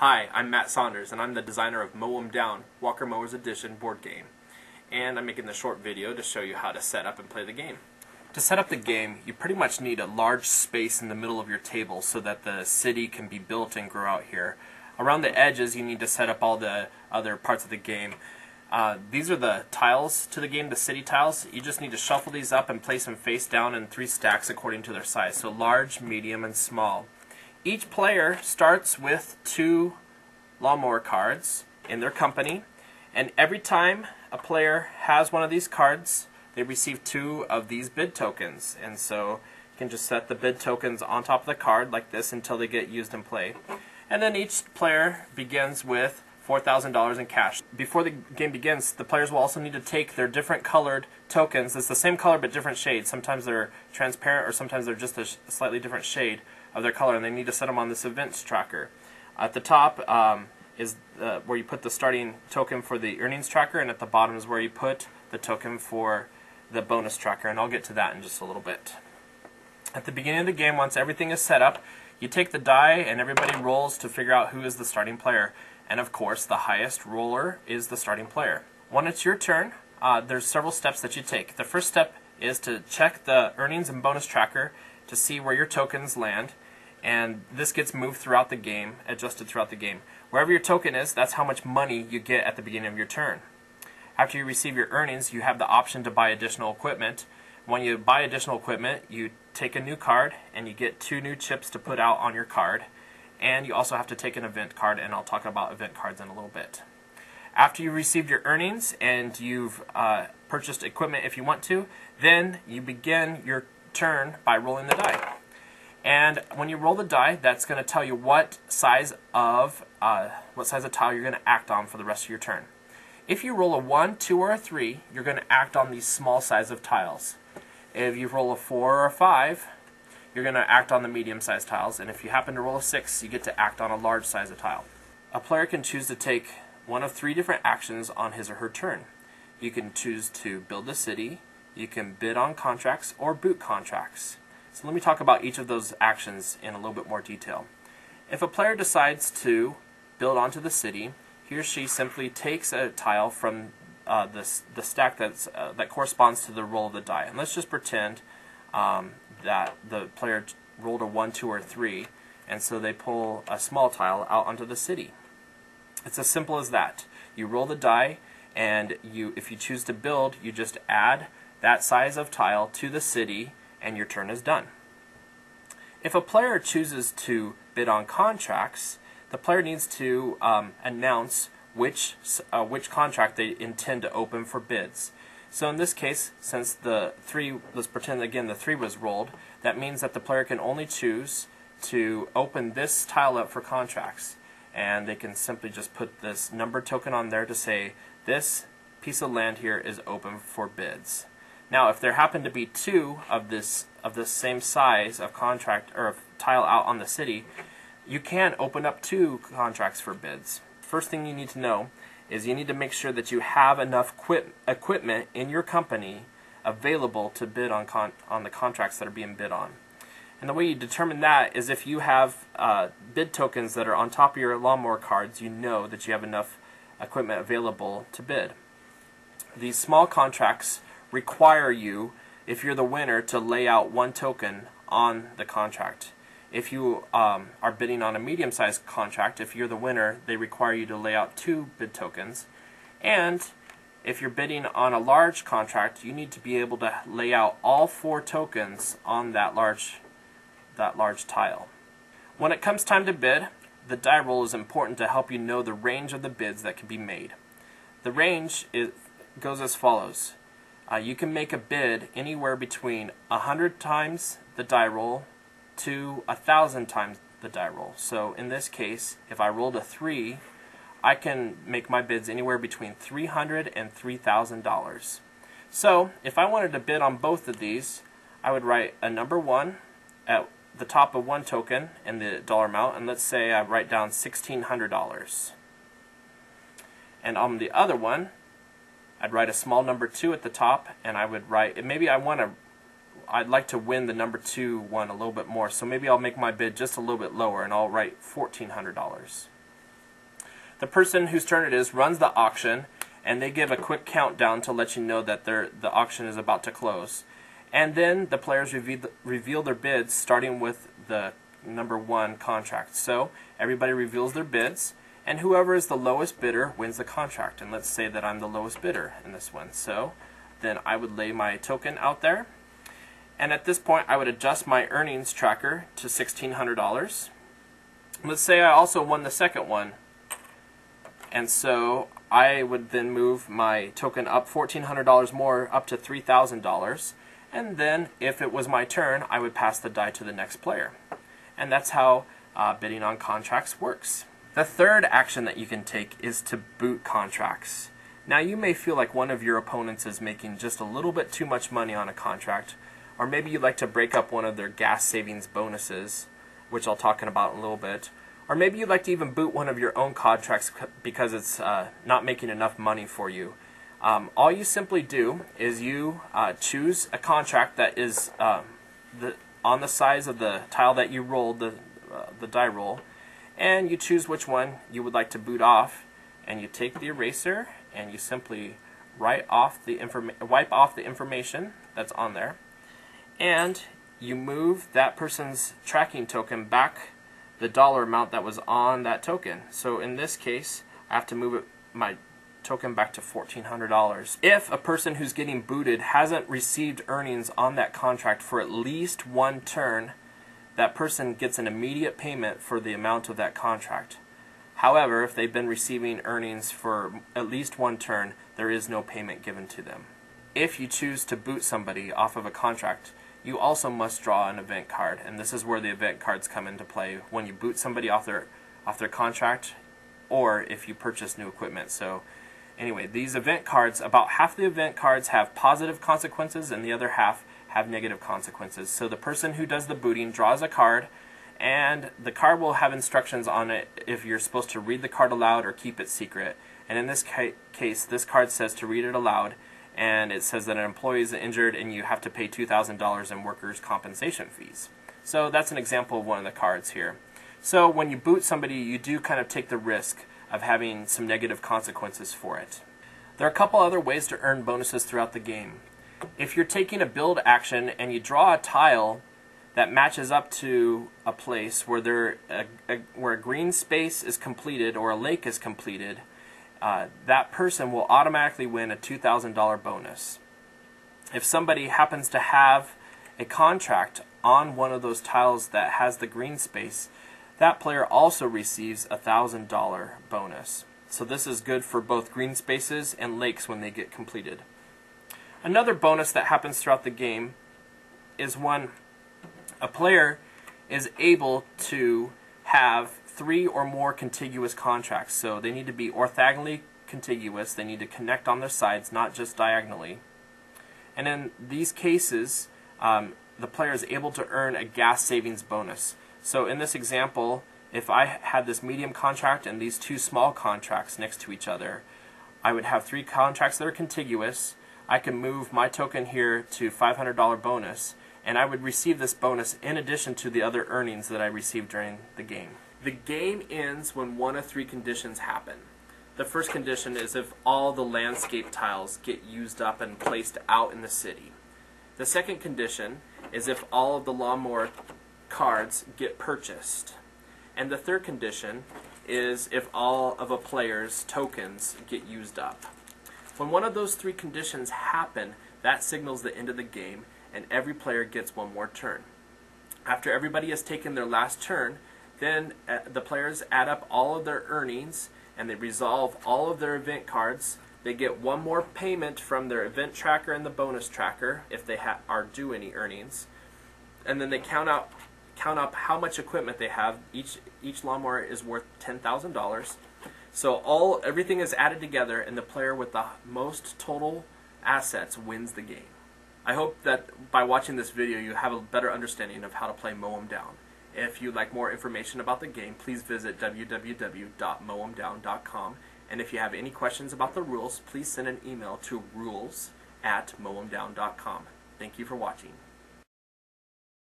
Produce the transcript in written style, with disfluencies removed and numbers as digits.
Hi, I'm Matt Saunders, and I'm the designer of Mow Em Down, Mowers Edition board game. And I'm making this short video to show you how to set up and play the game. To set up the game, you pretty much need a large space in the middle of your table so that the city can be built and grow out here. Around the edges, you need to set up all the other parts of the game. These are the tiles to the game, the city tiles. You just need to shuffle these up and place them face down in 3 stacks according to their size. So large, medium, and small. Each player starts with 2 lawnmower cards in their company, and every time a player has one of these cards, they receive 2 of these bid tokens. And so you can just set the bid tokens on top of the card like this until they get used in play. And then each player begins with $4,000 in cash. Before the game begins, the players will also need to take their different colored tokens. It's the same color but different shades. Sometimes they're transparent or sometimes they're just a slightly different shade of their color, and they need to set them on this events tracker. At the top is where you put the starting token for the earnings tracker, and at the bottom is where you put the token for the bonus tracker, and I'll get to that in just a little bit. At the beginning of the game, once everything is set up, you take the die and everybody rolls to figure out who is the starting player. And of course, the highest roller is the starting player. When it's your turn, there's several steps that you take. The first step is to check the earnings and bonus tracker to see where your tokens land, and this gets moved throughout the game, adjusted throughout the game. Wherever your token is, that's how much money you get at the beginning of your turn. After you receive your earnings, you have the option to buy additional equipment. When you buy additional equipment, you take a new card and you get 2 new chips to put out on your card, and you also have to take an event card, and I'll talk about event cards in a little bit. After you received your earnings and you've purchased equipment if you want to, then you begin your turn by rolling the die. And when you roll the die, that's going to tell you what size of tile you're going to act on for the rest of your turn. If you roll a 1, 2, or a 3, you're going to act on these small size of tiles. If you roll a 4 or a 5, you're going to act on the medium sized tiles, and if you happen to roll a 6, you get to act on a large size of tile. A player can choose to take one of 3 different actions on his or her turn. You can choose to build a city, you can bid on contracts, or boot contracts. So let me talk about each of those actions in a little bit more detail. If a player decides to build onto the city, he or she simply takes a tile from the stack that corresponds to the roll of the die. And let's just pretend that the player rolled a 1, 2, or 3, and so they pull a small tile out onto the city. It's as simple as that. You roll the die, and if you choose to build, you just add that size of tile to the city, and your turn is done. If a player chooses to bid on contracts, the player needs to announce which contract they intend to open for bids. So in this case, since the 3, let's pretend again the 3 was rolled, that means that the player can only choose to open this tile up for contracts. And they can simply just put this number token on there to say, this piece of land here is open for bids. Now, if there happen to be 2 of this same size of contract or of tile out on the city, you can open up 2 contracts for bids. First thing you need to know is you need to make sure that you have enough equipment in your company available to bid on the contracts that are being bid on. And the way you determine that is if you have bid tokens that are on top of your lawnmower cards, you know that you have enough equipment available to bid. These small contracts require you, if you're the winner, to lay out 1 token on the contract. If you are bidding on a medium-sized contract, if you're the winner, they require you to lay out 2 bid tokens. And if you're bidding on a large contract, you need to be able to lay out all 4 tokens on that large tile. When it comes time to bid, the die roll is important to help you know the range of the bids that can be made. The range goes as follows. You can make a bid anywhere between 100 times the die roll to 1,000 times the die roll. So in this case, if I rolled a 3, I can make my bids anywhere between $300 and $3,000. So if I wanted to bid on both of these, I would write a number 1 at the top of 1 token and the dollar amount, and let's say I write down $1,600. And on the other one, I'd write a small number 2 at the top, and I would write, maybe I'd like to win the number 2 one a little bit more, so maybe I'll make my bid just a little bit lower, and I'll write $1,400. The person whose turn it is runs the auction, and they give a quick countdown to let you know that the auction is about to close. And then the players reveal their bids, starting with the number 1 contract. So everybody reveals their bids, and whoever is the lowest bidder wins the contract. And let's say that I'm the lowest bidder in this one. So then I would lay my token out there, and at this point I would adjust my earnings tracker to $1,600. Let's say I also won the second one, and so I would then move my token up $1,400 more, up to $3,000, and then if it was my turn, I would pass the die to the next player. And that's how bidding on contracts works. The third action that you can take is to boot contracts. Now you may feel like one of your opponents is making just a little bit too much money on a contract, or maybe you'd like to break up one of their gas savings bonuses, which I'll talk about in a little bit. Or maybe you'd like to even boot one of your own contracts because it's not making enough money for you. All you simply do is you choose a contract that is on the size of the tile that you rolled, the die roll, and you choose which one you would like to boot off, and you take the eraser and you simply wipe off the information that's on there, and you move that person's tracking token back the dollar amount that was on that token. So in this case, I have to move my token back to $1,400. If a person who's getting booted hasn't received earnings on that contract for at least 1 turn, that person gets an immediate payment for the amount of that contract. However, if they've been receiving earnings for at least 1 turn, there is no payment given to them. If you choose to boot somebody off of a contract, you also must draw an event card, and this is where the event cards come into play when you boot somebody off their contract, or if you purchase new equipment. So anyway, these event cards, about half the event cards have positive consequences and the other half have negative consequences. So the person who does the booting draws a card, and the card will have instructions on it if you're supposed to read the card aloud or keep it secret. And in this case, this card says to read it aloud, and it says that an employee is injured and you have to pay $2,000 in workers' compensation fees. So that's an example of one of the cards here. So when you boot somebody, you do kind of take the risk of having some negative consequences for it. There are a couple other ways to earn bonuses throughout the game. If you're taking a build action and you draw a tile that matches up to a place where where a green space is completed or a lake is completed, that person will automatically win a $2,000 bonus. If somebody happens to have a contract on one of those tiles that has the green space, that player also receives a $1,000 bonus. So this is good for both green spaces and lakes when they get completed. Another bonus that happens throughout the game is when a player is able to have 3 or more contiguous contracts. So they need to be orthogonally contiguous. They need to connect on their sides, not just diagonally. And in these cases, the player is able to earn a gas savings bonus. So in this example, if I had this medium contract and these 2 small contracts next to each other, I would have 3 contracts that are contiguous. I can move my token here to $500 bonus, and I would receive this bonus in addition to the other earnings that I received during the game. The game ends when one of 3 conditions happen. The first condition is if all the landscape tiles get used up and placed out in the city. The second condition is if all of the lawnmower cards get purchased. And the third condition is if all of a player's tokens get used up. When one of those 3 conditions happen, that signals the end of the game, and every player gets 1 more turn. After everybody has taken their last turn, then the players add up all of their earnings and they resolve all of their event cards. They get 1 more payment from their event tracker and the bonus tracker if they are due any earnings, and then they count up how much equipment they have. Each lawnmower is worth $10,000. So everything is added together, and the player with the most total assets wins the game. I hope that by watching this video you have a better understanding of how to play Mow Em Down. If you'd like more information about the game, please visit www.mowemdown.com. And if you have any questions about the rules, please send an email to rules@mowemdown.com. Thank you for watching.